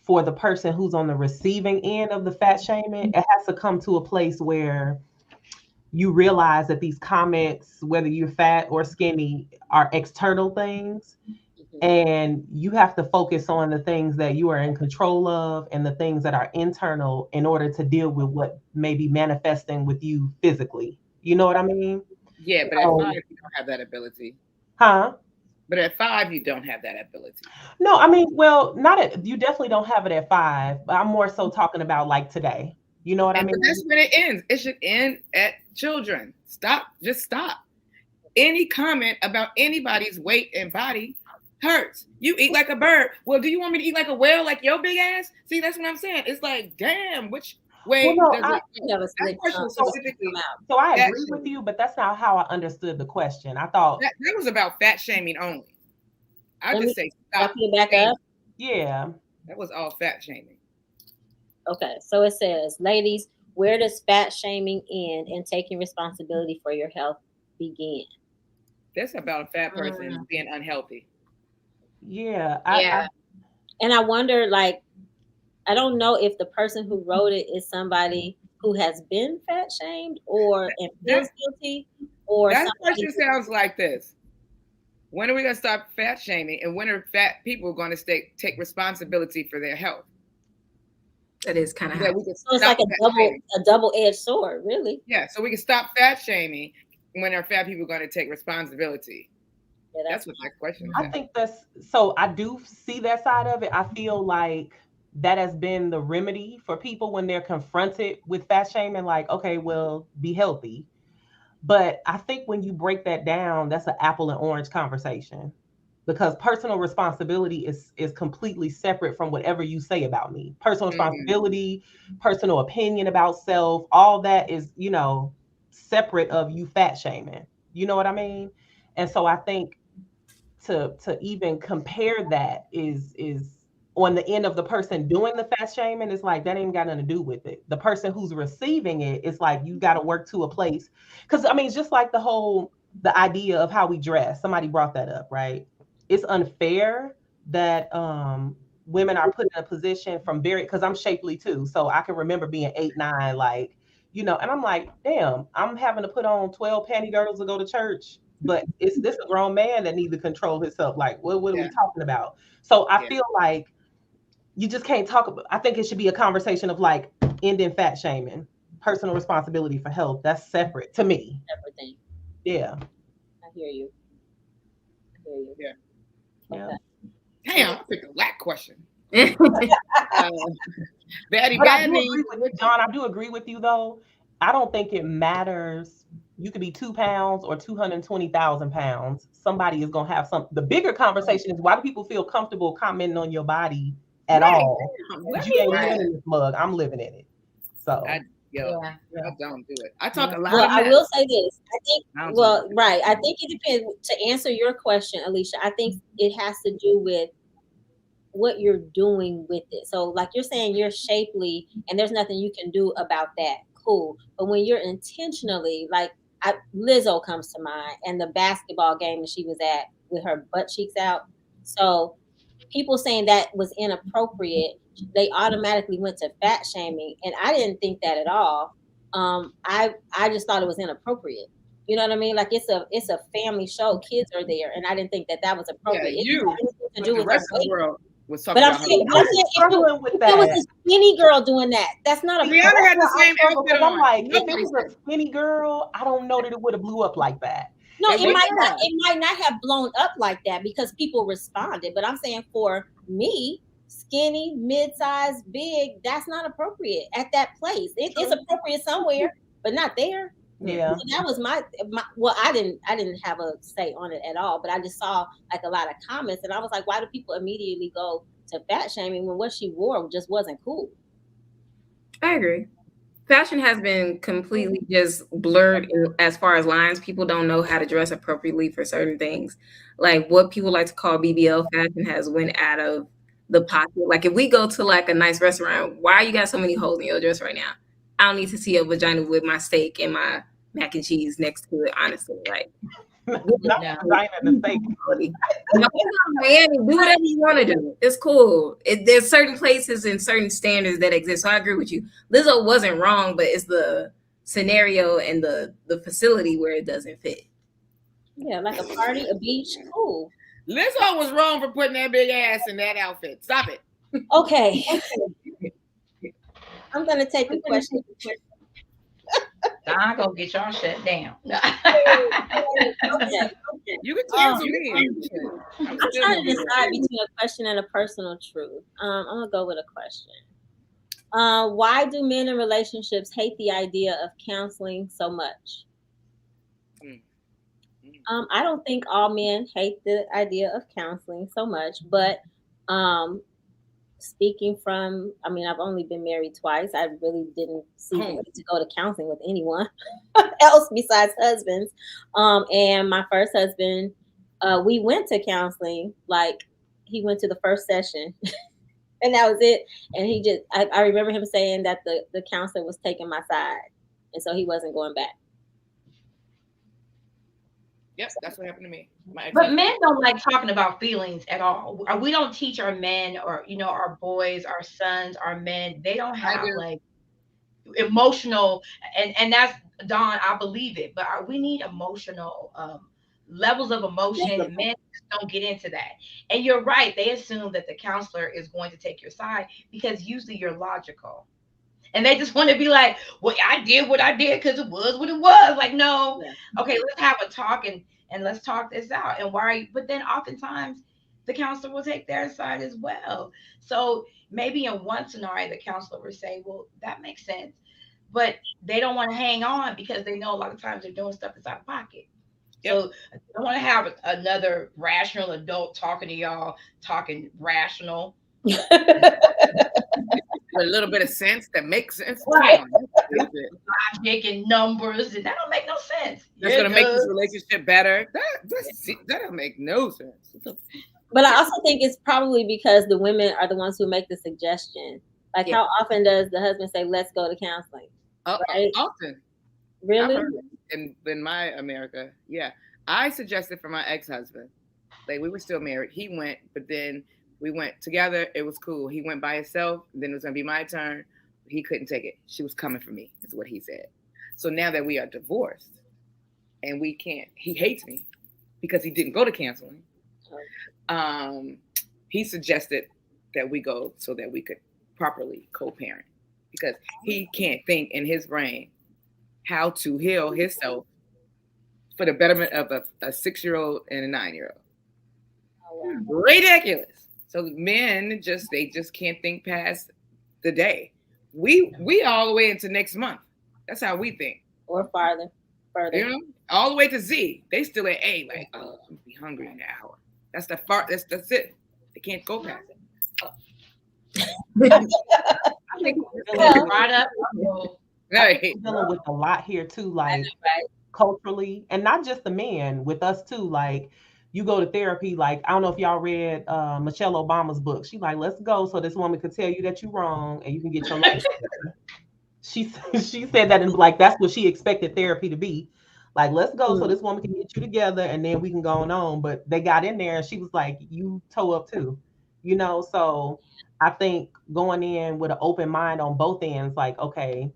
for the person who's on the receiving end of the fat shaming, it has to come to a place where you realize that these comments, whether you're fat or skinny, are external things. And you have to focus on the things that you are in control of and the things that are internal in order to deal with what may be manifesting with you physically. You know what I mean? Yeah, but at 5, you don't have that ability. Huh? But at 5, you don't have that ability. No, I mean, well, you definitely don't have it at 5, but I'm more so talking about like today. You know what I mean? But that's when it ends. It should end at children. Just stop. Any comment about anybody's weight and body hurts. You eat like a bird. Well, do you want me to eat like a whale, like your big ass? See, that's what I'm saying. It's like, damn, which way does it go? So I agree with you, but that's not how I understood the question. I thought that was about fat shaming only. I just say stop. Back up. Yeah. That was all fat shaming. Okay, so it says, ladies, where does fat shaming end and taking responsibility for your health begin? That's about a fat person being unhealthy. Yeah. And I wonder, like, I don't know if the person who wrote it is somebody who has been fat shamed or feels guilty, or that question sounds like this. When are we going to stop fat shaming, and when are fat people going to take responsibility for their health? That is kind of so it's like a double-edged sword, really. Yeah, so we can stop fat shaming. When are fat people going to take responsibility? Yeah, that's what that question is. I think so I do see that side of it. I feel like that has been the remedy for people when they're confronted with fat shaming, like, okay, well, be healthy. But I think when you break that down, that's an apple and orange conversation, because personal responsibility is completely separate from whatever you say about me. Personal responsibility, personal opinion about self, all that is, you know, separate of you fat shaming. You know what I mean? And so I think to even compare that is on the end of the person doing the fat shaming, it's like that ain't got nothing to do with it. The person who's receiving it, it's like you got to work to a place. Because I mean, it's just like the idea of how we dress. Somebody brought that up, right? It's unfair that women are put in a position because I'm shapely too. So I can remember being 8, 9, like, you know, and I'm like, damn, I'm having to put on 12 panty girdles to go to church. But this a grown man that needs to control himself. Like, what are we talking about? So I feel like you just can't talk about. I think it should be a conversation of like ending fat shaming, personal responsibility for health. That's separate to me. Everything. Yeah. I hear you. Yeah. Okay. Damn, I picked a lack question. John, I do agree with you though. I don't think it matters You could be 2 pounds or 220,000 pounds. Somebody is going to have some. The bigger conversation is, why do people feel comfortable commenting on your body at all? But you ain't living in this mug. I'm living in it. So I don't do it. I talk a lot. Well, of I mess. will say this. I think, I well, right. I think it depends. To answer your question, Alicia, I think it has to do with what you're doing with it. So like you're saying, you're shapely and there's nothing you can do about that. Cool. But when you're intentionally, like Lizzo comes to mind, and the basketball game that she was at with her butt cheeks out. So people saying that was inappropriate, they automatically went to fat shaming, and I didn't think that at all. I just thought it was inappropriate. You know what I mean? Like it's a family show, kids are there, and I didn't think that was appropriate. Yeah, It didn't have anything to do the with rest her of the weight. world was But talking I'm about saying, her. struggling with if it was a that. skinny girl doing that, that's not a Rihanna had the same outfit I'm on. like, if it was a skinny girl, I don't know that it would have blew up like that. No, It it was might not. not. It might not have blown up like that because people responded. But I'm saying for me, skinny, mid-sized, big, that's not appropriate at that place. It's appropriate somewhere, but not there. Yeah. So that was my. Well, I didn't have a say on it at all, but I just saw like a lot of comments, and I was like, why do people immediately go to fat shaming when what she wore just wasn't cool? I agree. Fashion has been completely just blurred as far as lines. People don't know how to dress appropriately for certain things. Like what people like to call BBL fashion has went out of the pocket. Like if we go to like a nice restaurant, why you got so many holes in your dress right now? I don't need to see a vagina with my steak and my mac and cheese next to it, honestly. Like Miami, do whatever you want to do. It's cool. There's certain places and certain standards that exist. So I agree with you. Lizzo wasn't wrong, but it's the scenario and the facility where it doesn't fit. Yeah, like a party, a beach, cool. Lizzo was wrong for putting that big ass in that outfit. Stop it. Okay. I'm gonna take a question. I'm gonna get y'all shut down. Okay. You can cancel me. I'm trying to decide between a question and a personal truth. I'm gonna go with a question. Why do men in relationships hate the idea of counseling so much? I don't think all men hate the idea of counseling so much, but speaking from, I mean, I've only been married twice. I really didn't see the need to go to counseling with anyone else besides husbands. And my first husband, we went to counseling. Like he went to the first session, and that was it. And he just, I remember him saying that the counselor was taking my side, and so he wasn't going back. Yep, that's what happened to me. But men don't like talking about feelings at all. We don't teach our men, or our boys, our sons, our men. They don't have like emotional, and that's Dawn. I believe it, but we need emotional levels of emotion. And men just don't get into that. And you're right. They assume that the counselor is going to take your side because usually you're logical. And they just want to be like, well, I did what I did because it was what it was. Like, no, okay, let's have a talk and let's talk this out. And why are you? But then oftentimes the counselor will take their side as well. So maybe in one scenario, the counselor will say, well, that makes sense. But they don't want to hang on because they know a lot of times they're doing stuff that's out of pocket. Yep. So I don't want to have another rational adult talking to y'all, talking rational. A little bit of sense that makes sense. Right. Logic and numbers, and that don't make no sense. That's going to make this relationship better. That don't make no sense. But I also think it's probably because the women are the ones who make the suggestion. Like, how often does the husband say, let's go to counseling? Right? Often. Really? In my America, yeah. I suggested for my ex-husband. Like, we were still married. He went, but then we went together. It was cool. He went by himself. Then it was going to be my turn. He couldn't take it. She was coming for me, is what he said. So now that we are divorced and we can't, he hates me because he didn't go to counseling. He suggested that we go so that we could properly co-parent because he can't think in his brain how to heal himself for the betterment of a 6-year-old and a 9-year-old. Oh, wow. Ridiculous. So men they just can't think past the day. We all the way into next month. That's how we think. Or farther. further. You know, all the way to Z. They still at A, like, oh, I'm gonna be hungry in an hour. That's the far. That's it. They can't go past it. I think we're dealing Right up. dealing with a lot here too, like Right. culturally, and not just the men, with us too. Like you go to therapy, like I don't know if y'all read Michelle Obama's book. She like, let's go so this woman could tell you that you're wrong and you can get your life together. She said that, and like that's what she expected therapy to be. Like, let's go so this woman can get you together and then we can go on. But they got in there and she was like, you toe up too. You know, so I think going in with an open mind on both ends, like, okay,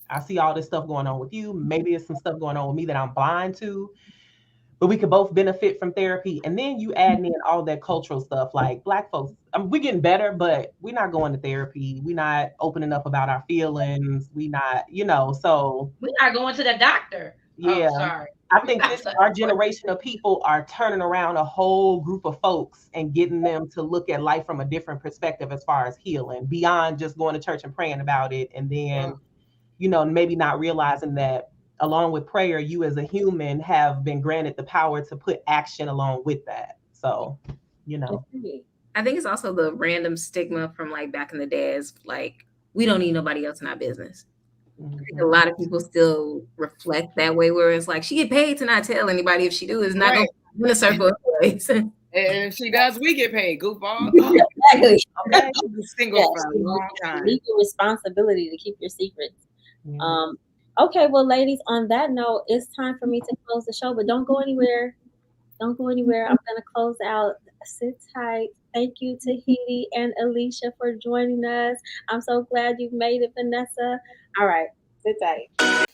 I see all this stuff going on with you. Maybe it's some stuff going on with me that I'm blind to, but we could both benefit from therapy. And then you add in all that cultural stuff, like Black folks, I mean, we're getting better, but we're not going to therapy. We're not opening up about our feelings. We not, you know, so We're not going to the doctor. yeah. Oh, sorry. I think our generation of people are turning around a whole group of folks and getting them to look at life from a different perspective as far as healing, beyond just going to church and praying about it. And then, you know, maybe not realizing that along with prayer, you as a human have been granted the power to put action along with that. So, you know. I think it's also the random stigma from like back in the days, like, we don't need nobody else in our business. I think a lot of people still reflect that way, where it's like, she get paid to not tell anybody. If she do, it's not going to in a circle anyways. And if she does, we get paid, goofball. Exactly. Okay. Single for a long time. Legal responsibility to keep your secrets. Okay, well, ladies, on that note, it's time for me to close the show, but don't go anywhere. Don't go anywhere. I'm going to close out. Sit tight. Thank you, Tahiti and Alicia, for joining us. I'm so glad you made it, Vanessa. All right, sit tight.